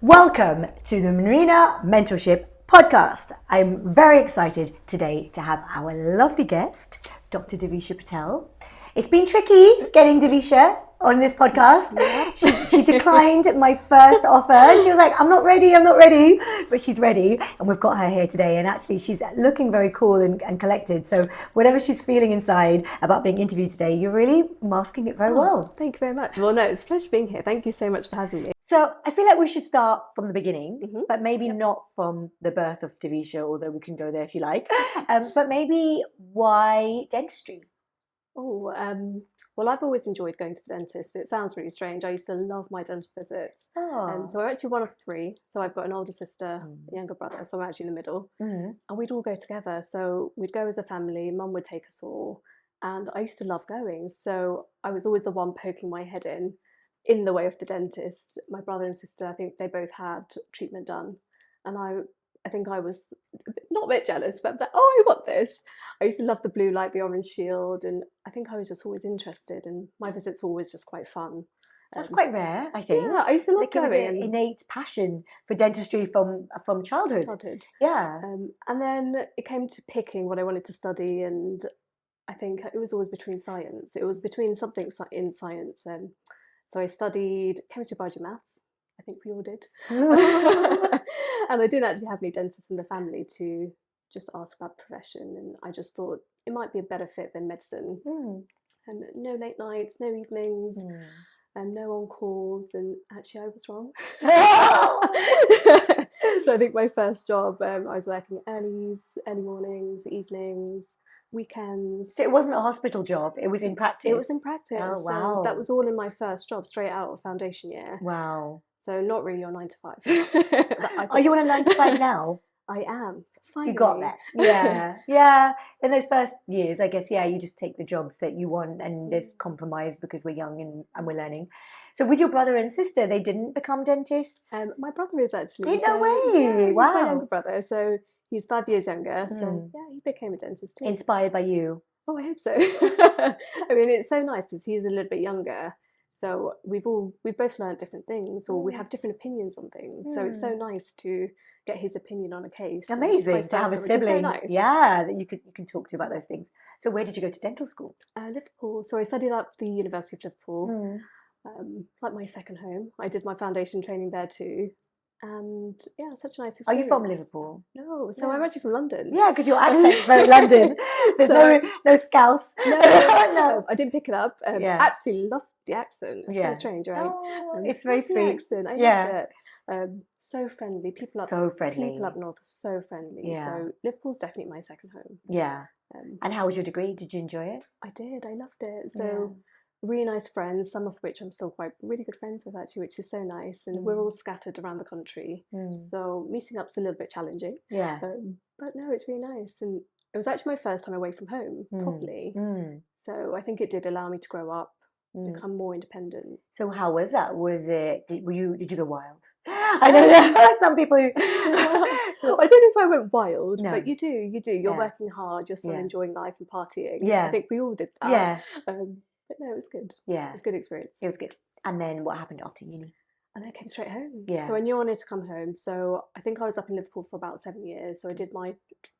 Welcome to the Manrina Mentorship podcast. I'm very excited today to have our lovely guest, Dr Devisha Patel. It's been tricky getting Devisha on this podcast. She declined my first offer. She was like, I'm not ready, but she's ready. And we've got her here today. And actually, she's looking very cool and collected. So whatever she's feeling inside about being interviewed today, you're really masking it very well. Thank you very much. Well, no, it's a pleasure being here. Thank you so much for having me. So I feel like we should start from the beginning, but maybe not from the birth of Devisha, although we can go there if you like. But maybe why dentistry? Well, I've always enjoyed going to the dentist. It sounds really strange. I used to love my dental visits. So I'm actually one of three. So I've got an older sister, a younger brother. So I'm actually in the middle. And we'd all go together. So we'd go as a family. Mum would take us all. And I used to love going. So I was always the one poking my head in the way of the dentist. My brother and sister, I think they both had treatment done. And I think I was not a bit jealous, but I was like, oh, I want this. I used to love the blue light, the orange shield, and I think I was just always interested, and my visits were always just quite fun. That's quite rare, I think. Yeah, I used to love going. It was an and innate passion for dentistry from childhood. Yeah. And then it came to picking what I wanted to study, and I think it was always between science. It was between something in science. So I studied chemistry, biology, maths. I think we all did. And I didn't actually have any dentists in the family to just ask about the profession. And I just thought it might be a better fit than medicine. And no late nights, no evenings, and no on-calls. And actually, I was wrong. So I think my first job, I was working early mornings, evenings, weekends. So it wasn't a hospital job, it was in practice? It was in practice. Oh, wow. So that was all in my first job, straight out of foundation year. Wow. So not really your 9 to 5. Are you on a 9 to 5 now? I am. Finally. You got that. Yeah. In those first years, I guess, you just take the jobs that you want, and there's compromise because we're young and we're learning. So with your brother and sister, they didn't become dentists? My brother is actually. No way. Wow. He's my younger brother. So he's 5 years younger. So he became a dentist too. Inspired by you? Oh, I hope so. I mean, it's so nice because he's a little bit younger. So we've both learned different things, or we have different opinions on things. So it's so nice to get his opinion on a case. Amazing to have a sibling, that you can talk to about those things. So where did you go to dental school? Liverpool. So I studied at the University of Liverpool, like my second home. I did my foundation training there too. And such a nice experience. Are you from Liverpool? No, so I'm actually from London. Yeah, because your accent's very London. There's no scouse. No, I didn't pick it up. Absolutely loved the accent. It's so strange, right? Oh, it's very sweet. Accent. I loved it. So friendly. People up north are so friendly. Yeah. So Liverpool's definitely my second home. Yeah. And how was your degree? Did you enjoy it? I did. I loved it. So really nice friends, some of which I'm still really good friends with actually, which is so nice. And we're all scattered around the country. So meeting up's a little bit challenging. Yeah. But no, it's really nice. And it was actually my first time away from home, properly. So I think it did allow me to grow up, become more independent. So how was that? Was it? Did you go wild? I know there are some people who. I don't know if I went wild, but you do. You're working hard. You're still enjoying life and partying. Yeah, I think we all did that. Yeah. But no, it was good. Yeah, it was a good experience. It was good. And then what happened after uni? And then I came straight home. Yeah. So I knew I wanted to come home. So I think I was up in Liverpool for about 7 years. So I did my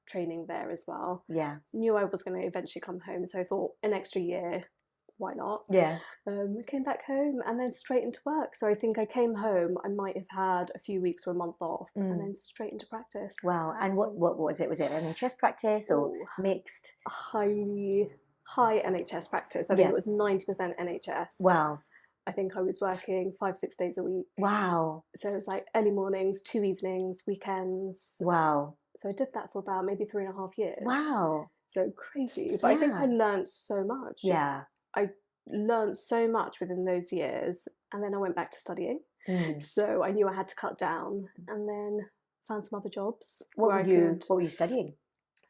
training there as well. Yeah. Knew I was going to eventually come home. So I thought an extra year, why not? Yeah. I came back home and then straight into work. So I think I came home, I might have had a few weeks or a month off, and then straight into practice. Wow. And what was it? Was it NHS practice or mixed? High NHS practice. I think it was 90% NHS. Wow. I think I was working 5-6 days a week. Wow. So it was like early mornings, 2 evenings, weekends. Wow. So I did that for about maybe 3.5 years. Wow. So crazy. But I think I learned so much. Yeah. I learned so much within those years. And then I went back to studying. So I knew I had to cut down, and then found some other jobs. What were you studying?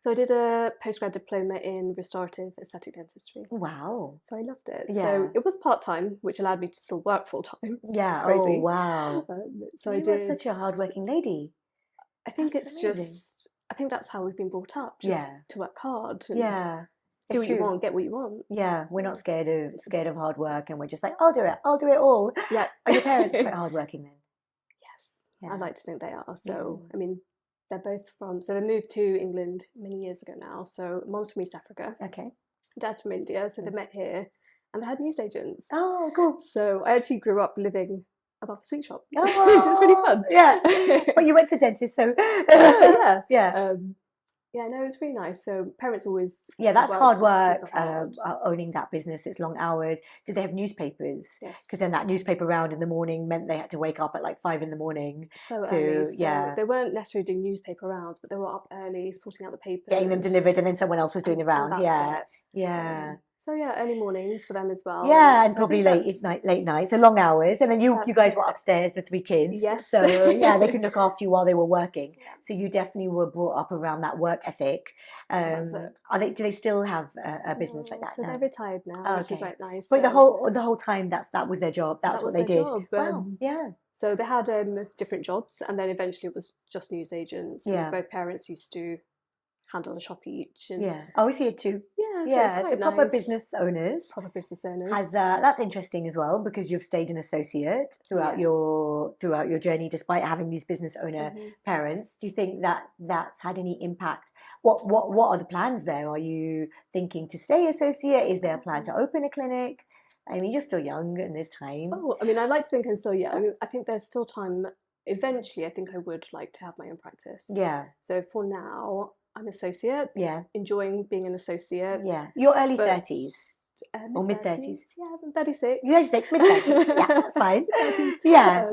So I did a postgrad diploma in restorative aesthetic dentistry. Wow. So I loved it. Yeah. So it was part-time, which allowed me to still work full-time. Yeah. Crazy. Oh, wow. So you were such a hard-working lady. I think I think that's how we've been brought up, just to work hard. And do what you want, get what you want. Yeah, we're not scared of hard work, and we're just like, I'll do it all. Yeah. Are your parents quite hardworking then? Yes. I'd like to think they are. So, I mean, they're both so they moved to England many years ago now. So mum's from East Africa. Okay. Dad's from India. So they met here and they had newsagents. Oh, cool. So I actually grew up living above a sweet shop, Oh, which was really fun. Yeah. Well, you went to the dentist, so. Yeah. Yeah. Yeah, no, it was really nice. So parents always that's hard work, super hard. owning that business. It's long hours. Did they have newspapers? Yes. Because then that newspaper round in the morning meant they had to wake up at like 5 a.m. So early. So they weren't necessarily doing newspaper rounds, but they were up early, sorting out the papers. Getting them delivered, and then someone else was doing the round. Yeah. It. Yeah. So yeah, early mornings for them as well. Yeah, and so probably late nights, so long hours. And then you guys were upstairs with 3 kids. Yes. So yeah, they could look after you while they were working. So you definitely were brought up around that work ethic. Do they still have a business like that? So now? they're retired now, which is right nice. But the whole time that was their job. That's what they did. Job. Wow. Yeah. So they had different jobs, and then eventually it was just newsagents. Yeah. Both parents used to handle a shop each. And I was here too. Yeah. So proper business owners. Proper business owners. That's interesting as well, because you've stayed an associate throughout your journey, despite having these business owner parents. Do you think that that's had any impact? What are the plans there? Are you thinking to stay associate? Is there a plan to open a clinic? I mean, you're still young and there's time. Oh, I mean, I like to think I'm still young. I think there's still time. Eventually, I think I would like to have my own practice. Yeah. So for now, I'm an associate. Yeah. Enjoying being an associate. Yeah. Your early 30s. Or mid-30s. Yeah, I'm 36. 36, mid-30s. Yeah, that's fine. Yeah.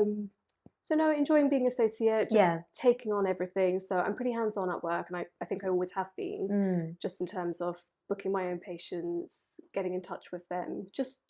So no, enjoying being associate, just taking on everything. So I'm pretty hands-on at work, and I think I always have been, just in terms of booking my own patients, getting in touch with them, just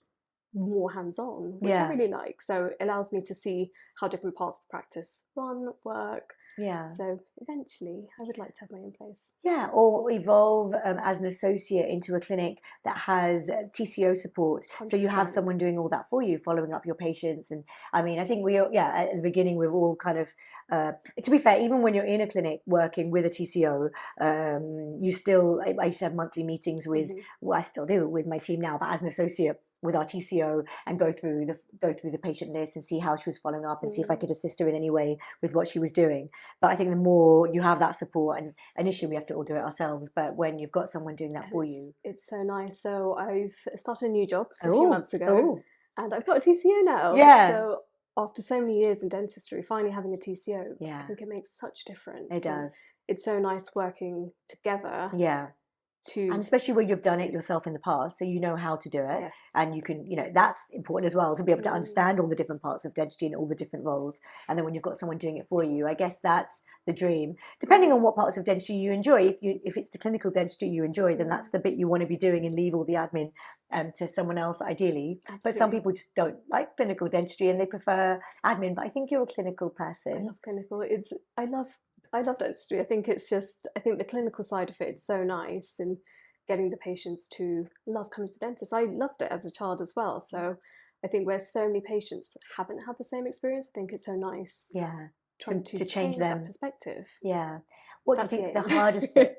more hands-on, which I really like. So it allows me to see how different parts of practice run, work. Yeah. So eventually I would like to have my own place. Yeah, or evolve as an associate into a clinic that has TCO support. 100%. So you have someone doing all that for you, following up your patients. And I mean, I think at the beginning, we're all kind of, to be fair, even when you're in a clinic working with a TCO, I used to have monthly meetings with, well, I still do with my team now, but as an associate, with our TCO, and go through the patient list and see how she was following up and see if I could assist her in any way with what she was doing. But I think the more you have that support, and initially we have to all do it ourselves, but when you've got someone doing that for you. It's so nice. So I've started a new job a few months ago, and I've got a TCO now. Yeah. So after so many years in dentistry, finally having a TCO, yeah. I think it makes such a difference. It does. It's so nice working together. Yeah. And especially when you've done it yourself in the past, so you know how to do it. Yes. And you can, that's important as well, to be able to understand all the different parts of dentistry and all the different roles. And then when you've got someone doing it for you, I guess that's the dream. Depending on what parts of dentistry you enjoy, if it's the clinical dentistry you enjoy, then that's the bit you want to be doing, and leave all the admin to someone else, ideally. Absolutely. But some people just don't like clinical dentistry and they prefer admin. But I think you're a clinical person. I love clinical. I love dentistry. I think the clinical side of it is so nice, and getting the patients to love coming to the dentist. I loved it as a child as well. So I think where so many patients haven't had the same experience, I think it's so nice. Yeah. Trying to change that perspective. Yeah. What do you think the hardest bit?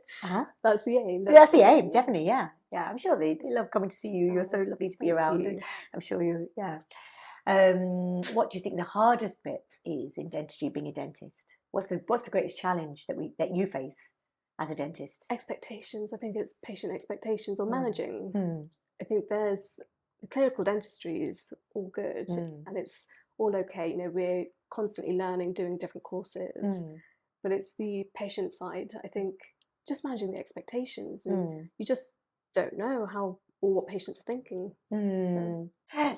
That's the aim. That's the aim, definitely, yeah. Yeah, I'm sure they love coming to see you. You're so lovely to be around. And I'm sure what do you think the hardest bit is in dentistry, being a dentist? What's the greatest challenge that you face as a dentist? Expectations. I think it's patient expectations, or managing. I think the clinical dentistry is all good and it's all okay. We're constantly learning, doing different courses, but it's the patient side. I think just managing the expectations, and you just don't know how or what patients are thinking.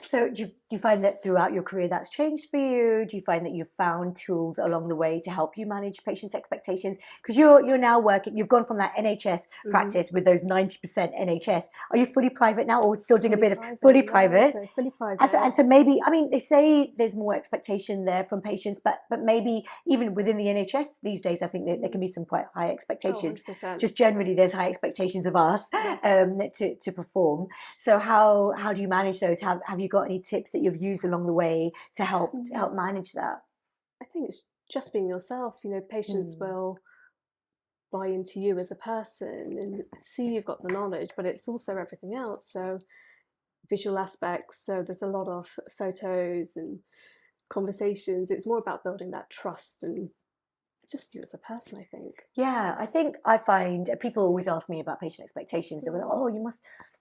So do you find that throughout your career that's changed for you? Do you find that you've found tools along the way to help you manage patients' expectations? Because you're now working, you've gone from that NHS practice with those 90% NHS. Are you fully private now, or still doing a bit of fully private? So fully private. And so maybe, I mean, they say there's more expectation there from patients, but maybe even within the NHS these days, I think that there can be some quite high expectations. 100%. Just generally, there's high expectations of us to perform. So how do you manage those? Have you got any tips that you've used along the way to help manage that? I think it's just being yourself. Patients will buy into you as a person and see you've got the knowledge, but it's also everything else. So visual aspects. So there's a lot of photos and conversations. It's more about building that trust and just you as a person, I think. Yeah, I find people always ask me about patient expectations. They're like, "Oh, your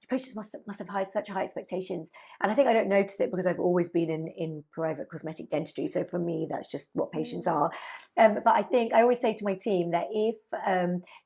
patients must have such high expectations." And I think I don't notice it because I've always been in private cosmetic dentistry. So for me, that's just what patients are. But I think I always say to my team that if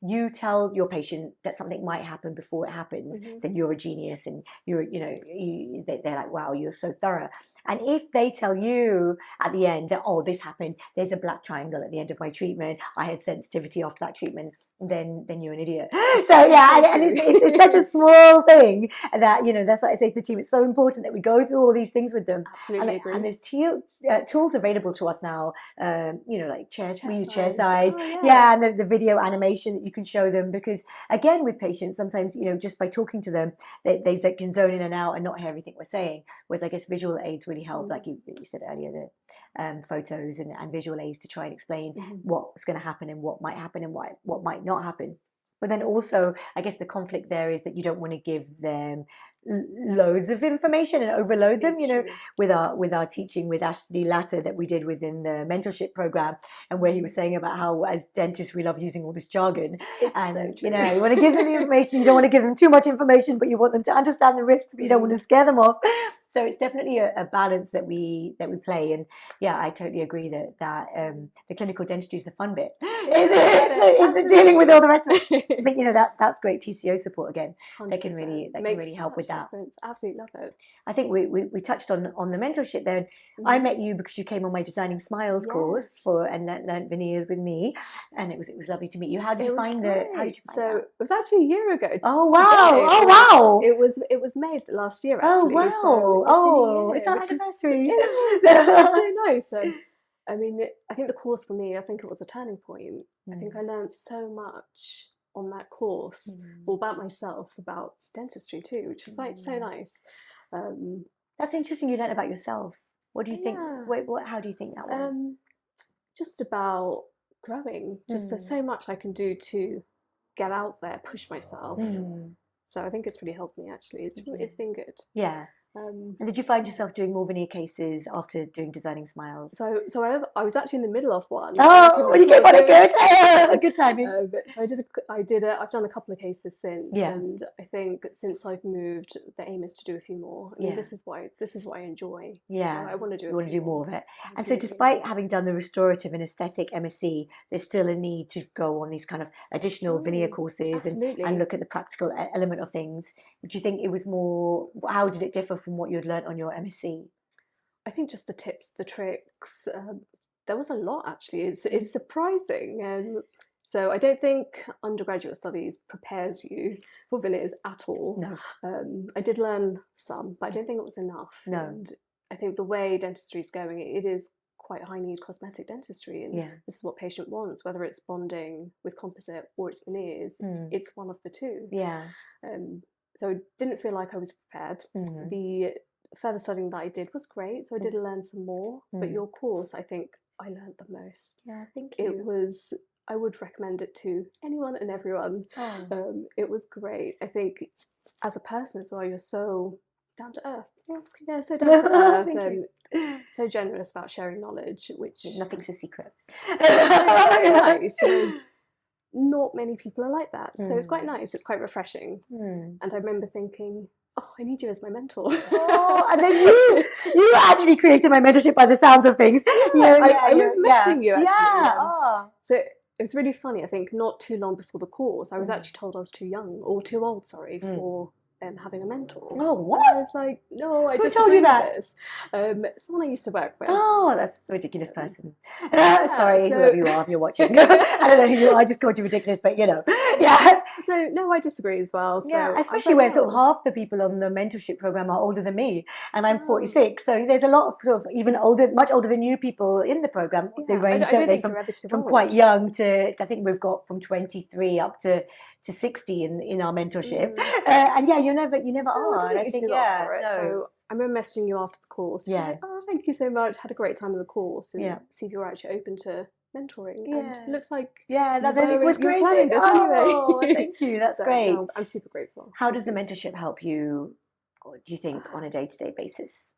you tell your patient that something might happen before it happens, then you're a genius, and they're like, "Wow, you're so thorough." And if they tell you at the end that, "Oh, this happened, there's a black triangle at the end of my treatment, I had sensitivity after that treatment," then you're an idiot. So yeah, and it's such a small thing that, that's what I say to the team. It's so important that we go through all these things with them. Absolutely agree. And there's tools available to us now, like we use Chairside. And the video animation that you can show them, because again, with patients, sometimes, just by talking to them, they can zone in and out and not hear everything we're saying. Whereas I guess visual aids really help, like you said earlier, the photos and visual aids to try and explain what's going to happen and what might happen and what might not happen. But then also, I guess the conflict there is that you don't want to give them loads of information and overload them. With our teaching with Ashley Latter that we did within the mentorship program, and where he was saying about how as dentists we love using all this jargon, and you want to give them the information, you don't want to give them too much information, but you want them to understand the risks, but you don't want to scare them off. So it's definitely a balance that we play. And yeah, I totally agree that the clinical dentistry is the fun bit. It's dealing with all the rest of it. But that's great TCO support again. 100%. That can really help with that. Absolutely love it. I think we touched on the mentorship there. I met you because you came on my Designing Smiles course and learnt veneers with me, and it was lovely to meet you. How did you find that? So it was actually a year ago. Oh wow! It was made last year actually. Oh wow! It's our anniversary. It's so nice. And I mean, I think the course for me, I think it was a turning point. I think I learned so much on that course, all about myself, about dentistry too, which was like so nice. That's interesting. You learned about yourself. What do you think? How do you think that was? Just about growing. Just there's so much I can do to get out there, push myself. So I think it's really helped me actually. It's been good. Yeah. And did you find yourself doing more veneer cases after doing Designing Smiles? So I was actually in the middle of one. Oh, you get quite a good timing. So I've done a couple of cases since, and I think since I've moved, the aim is to do a few more. I mean, this is what I enjoy. Yeah, so I want to do. You want to do more of it. Absolutely. And so, despite having done the restorative and aesthetic MSc, there's still a need to go on these kind of additional veneer courses and look at the practical element of things. Would you think it was more? How did it differ from what you'd learnt on your MSc? I think just the tips, the tricks. There was a lot actually. It's surprising. So I don't think undergraduate studies prepares you for veneers at all. No. I did learn some, but I don't think it was enough. No. And I think the way dentistry is going, it is quite high need cosmetic dentistry, and this is what patient wants, whether it's bonding with composite or it's veneers. It's one of the two. Yeah. So I didn't feel like I was prepared. The further studying that I did was great, so I did learn some more. But your course, I think I learned the most. Yeah, thank you. I would recommend it to anyone and everyone. It was great. I think as a person as well, you're so down to earth. Yeah, so down to earth and so generous about sharing knowledge, which nothing's a secret. Nice. Not many people are like that, so it's quite nice. It's quite refreshing. And I remember thinking, oh, I need you as my mentor. And then you actually created my mentorship by the sounds of things. I remember messaging you actually. So it was really funny. I think not too long before the course, I was actually told I was too young or too old, for having a mentor. Oh, what? And I was like, no, I just told you that? Someone I used to work with. Oh, that's a ridiculous person. Sorry, whoever you are, if you're watching. I don't know who you are. I just called you ridiculous, but yeah. So no, I disagree as well. So yeah, especially where sort of half the people on the mentorship program are older than me, and I'm 46. So there's a lot of sort of even older, much older than you people in the program. They range, don't they, from quite young to, I think we've got from 23 up to 60 in our mentorship. And yeah, you never are. I think So I remember messaging you after the course. Like, oh, thank you so much. Had a great time in the course, and see if you're actually open to mentoring. And it looks like it was great. Oh, thank you. That's great. No, I'm super grateful. How does the mentorship help you, do you think, on a day-to-day basis?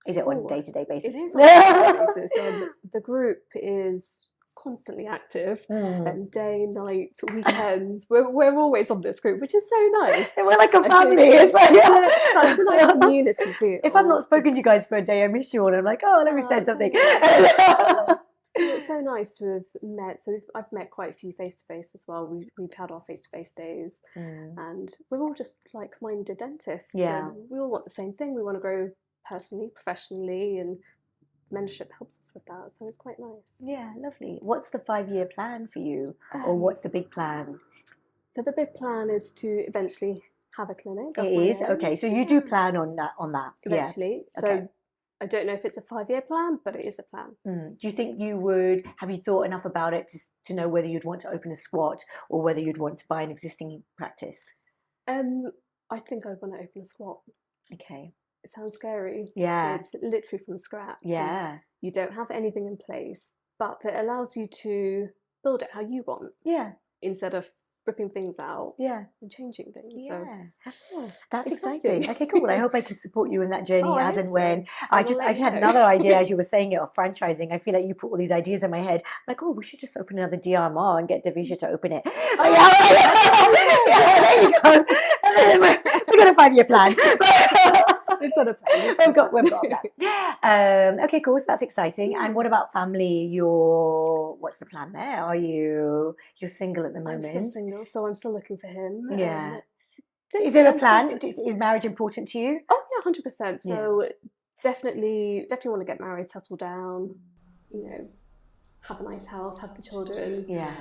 Is it on a day-to-day basis? It is on a day-to-day basis. The group is constantly active, and day, night, weekends. We're always on this group, which is so nice. We're like a family. It's like, such a nice community feel. If I've not spoken to you guys for a day, I miss you all. And I'm like, oh, let me send something. It's so nice to have met. So I've met quite a few face-to-face as well. We've had our face-to-face days, and we're all just like-minded dentists. Yeah. We all want the same thing. We want to grow personally, professionally, and mentorship helps us with that. So it's quite nice. Yeah, lovely. What's the 5-year plan for you? Or what's the big plan? So the big plan is to eventually have a clinic. It is? Okay, so you do plan on that? Eventually. Yeah. So okay. I don't know if it's a 5-year plan, but it is a plan. Do you think have you thought enough about it to know whether you'd want to open a squat or whether you'd want to buy an existing practice? I think I'd want to open a squat. Okay. It sounds scary. Yeah. It's literally from scratch. Yeah. You don't have anything in place, but it allows you to build it how you want. Yeah. Instead of ripping things out. Yeah. And changing things. Yeah. So, that's exciting. Okay, cool. Well, I hope I can support you in that journey as and when. So. I just had another idea as you were saying it of franchising. I feel like you put all these ideas in my head. I'm like, oh, we should just open another DRMR and get Devisha to open it. Yeah, there you go. And then we've got a 5-year plan. We've got a plan. We've got that. Okay, cool. So that's exciting. And what about family? What's the plan there? You're single at the moment? I'm still single, so I'm still looking for him. Yeah. Is there a plan? Is marriage important to you? Oh yeah, 100%. So definitely want to get married, settle down. Have a nice house, have the children. Yeah.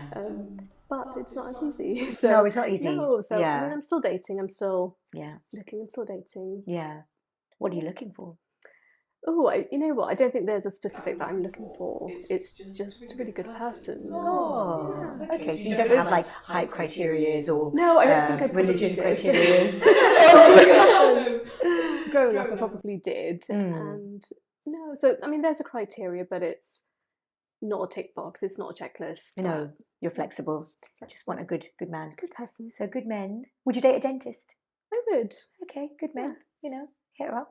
But it's not as easy. So, no, it's not easy. No, so I mean, I'm still dating. I'm still looking. I'm still dating. Yeah. What are you looking for? Oh, you know what? I don't think there's a specific that I'm looking for. It's just a really good person. Oh, okay. So you don't have like height criterias or no, I don't think I religion criterias. Growing up, I probably did, and no. So I mean, there's a criteria, but it's not a tick box. It's not a checklist. No, you're flexible. I just want a good man. Good person. So good men. Would you date a dentist? I would. Okay, good men. Hit her up.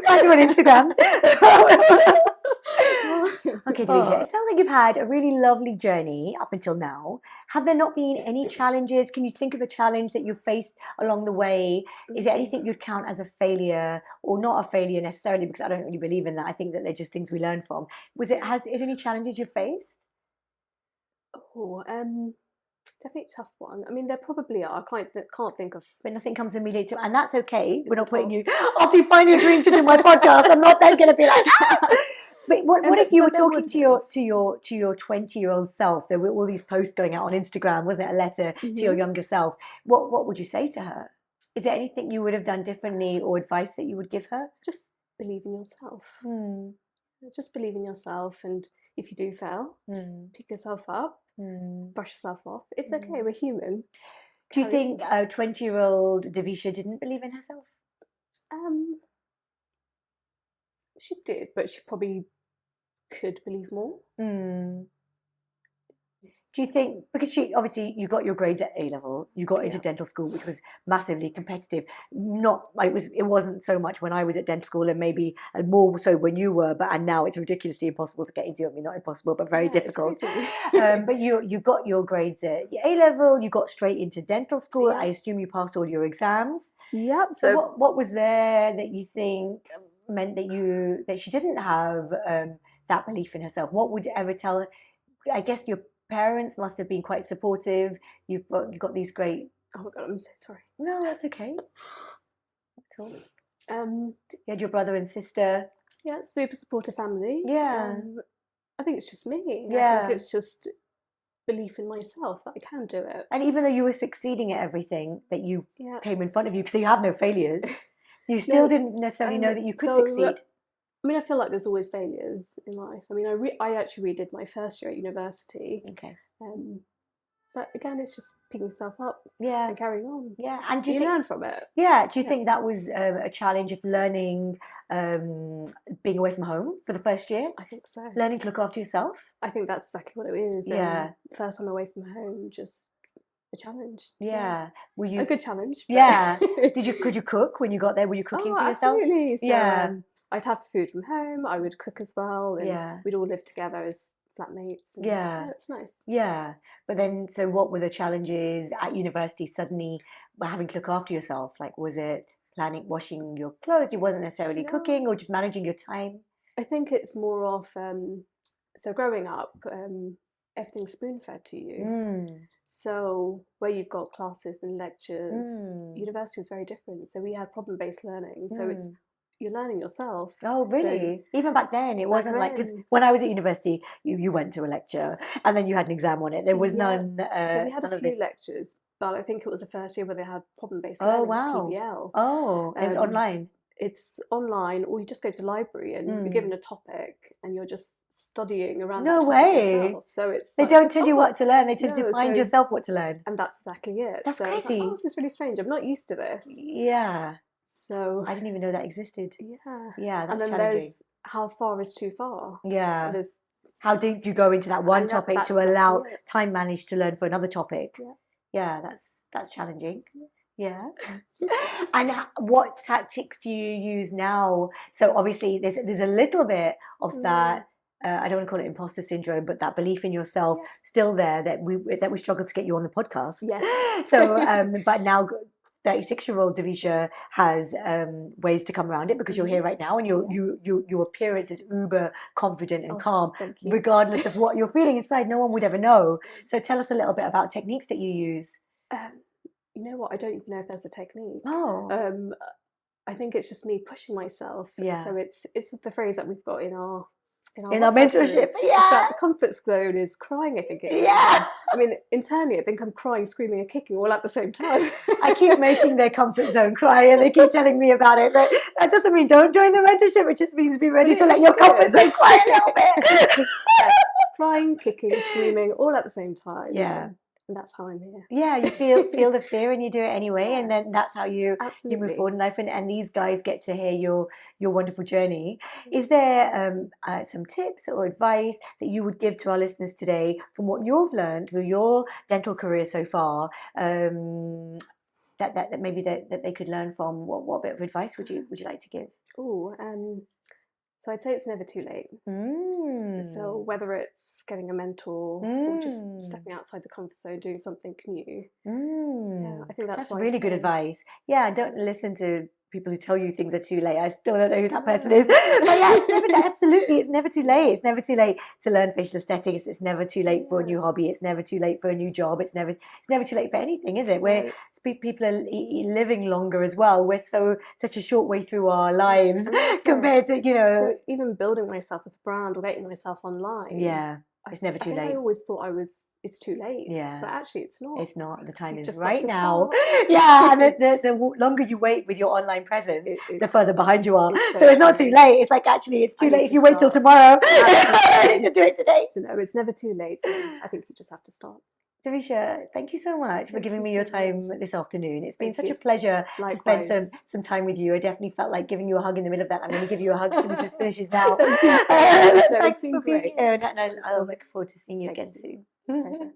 Find you on Instagram. Okay, Devisha, it sounds like you've had a really lovely journey up until now. Have there not been any challenges? Can you think of a challenge that you've faced along the way? Is there anything you'd count as a failure or not a failure necessarily? Because I don't really believe in that. I think that they're just things we learn from. Is there any challenges you've faced? Oh, definitely a tough one. I mean, there probably are. I can't think of. But nothing comes immediately to, and that's okay. We're not putting you after you finally agreeing to do my podcast. I'm not then going to be like. But what if you were talking to your 20-year-old self? There were all these posts going out on Instagram, wasn't it? A letter to your younger self. What would you say to her? Is there anything you would have done differently or advice that you would give her? Just believe in yourself. Just believe in yourself, and if you do fail, just pick yourself up. Brush yourself off. It's okay. We're human. Do you think 20-year-old Devisha didn't believe in herself? She did, but she probably could believe more. Do you think, because you got your grades at A-level, you got into dental school, which was massively competitive. It wasn't so much when I was at dental school, and maybe more so when you were, and now it's ridiculously impossible to get into. I mean, not impossible, but very difficult. But you got your grades at A-level, you got straight into dental school. I assume you passed all your exams. Yep. So what was there that you think meant that she didn't have that belief in herself? What would you ever tell her? I guess your parents must have been quite supportive. You've got these great. Oh my God, I'm so sorry. No, that's okay. That's all. You had your brother and sister. Yeah, super supportive family. Yeah. I think it's just me. Yeah. I think it's just belief in myself that I can do it. And even though you were succeeding at everything that you came in front of you, because you have no failures, you still didn't necessarily know that you could succeed. I mean, I feel like there's always failures in life. I mean, I actually redid my first year at university. Okay. But again, it's just picking yourself up and carrying on. Yeah. And do you learn from it? Yeah. Do you think that was a challenge of learning, being away from home for the first year? I think so. Learning to look after yourself? I think that's exactly what it is. Yeah. First time away from home, just a challenge. Yeah. Were you a good challenge? But... Yeah. Could you cook when you got there? Were you cooking for yourself? Absolutely. So, Yeah. I'd have food from home. I would cook as well, and Yeah. we'd all live together as flatmates. And, yeah, it's nice. Yeah. But then, so what were the challenges at university? Suddenly, having to look after yourself. Like, was it planning, washing your clothes? It wasn't necessarily cooking, or just managing your time. I think it's more of so growing up, everything's spoon fed to you. So where you've got classes and lectures, university was very different. So we had problem-based learning. So it's you're learning yourself. Oh, really? So, even back then, it wasn't like, because when I was at university, you went to a lecture and then you had an exam on it. There was none. So we had a few lectures, but I think it was the first year where they had problem-based learning. Oh, wow. PBL. Oh, it's online. It's online, or you just go to the library and you're given a topic and you're just studying around No that topic way. yourself. So it's they don't tell you what to learn. They tell you to find yourself what to learn. And that's exactly it. That's so crazy. This is really strange. I'm not used to this. Yeah. So I didn't even know that existed. Yeah. Yeah, that's and then challenging. There's how far is too far. Yeah. There's how did you go into that one topic to allow time managed to learn for another topic? Yeah, that's challenging. Yeah. And what tactics do you use now? So obviously there's a little bit of that, I don't want to call it imposter syndrome, but that belief in yourself still there that we struggle to get you on the podcast. Yes. So but now 36-year-old Devisha has ways to come around it, because you're here right now and your appearance is uber confident and calm, regardless of what you're feeling inside. No one would ever know. So tell us a little bit about techniques that you use. You know what? I don't even know if there's a technique. Oh. I think it's just me pushing myself. Yeah. So it's the phrase that we've got in our mentorship. Yeah. That the comfort zone is crying, I think it is. Yeah. I mean, internally, I think I'm crying, screaming, and kicking all at the same time. I keep making their comfort zone cry, and they keep telling me about it. But that doesn't mean don't join the mentorship. It just means be ready to let your comfort zone cry a little bit. Crying, kicking, screaming, all at the same time. Yeah. And that's how I'm here. Yeah, you feel the fear and you do it anyway, and then that's how you move forward in life. And these guys get to hear your wonderful journey. Is there some tips or advice that you would give to our listeners today from what you've learned through your dental career so far, that maybe that they could learn from? What bit of advice would you like to give? So I'd say it's never too late. So whether it's getting a mentor or just stepping outside the comfort zone, doing something new. Yeah, I think that's really good advice. Yeah, don't listen to people who tell you things are too late. I still don't know who that person is. But yeah, it's never too late. It's never too late to learn facial aesthetics. It's never too late for a new hobby. It's never too late for a new job. It's never too late for anything, is it? Where people are living longer as well. We're such a short way through our lives compared to, So even building myself as a brand or getting myself online. Yeah, it's never too late. I always thought it's too late. Yeah. But actually it's not. It's not. The time is right now. Yeah, and the longer you wait with your online presence, the further behind you are. So it's not too late. It's like, actually, it's too late if you wait till tomorrow to do it today. So no, it's never too late. So I think you just have to start. Devisha, thank you so much for giving me your time this afternoon. It's been such a pleasure to spend some time with you. I definitely felt like giving you a hug in the middle of that. I'm going to give you a hug as soon as this finishes now. Thanks for being here, and I'll look forward to seeing you again soon. Pleasure.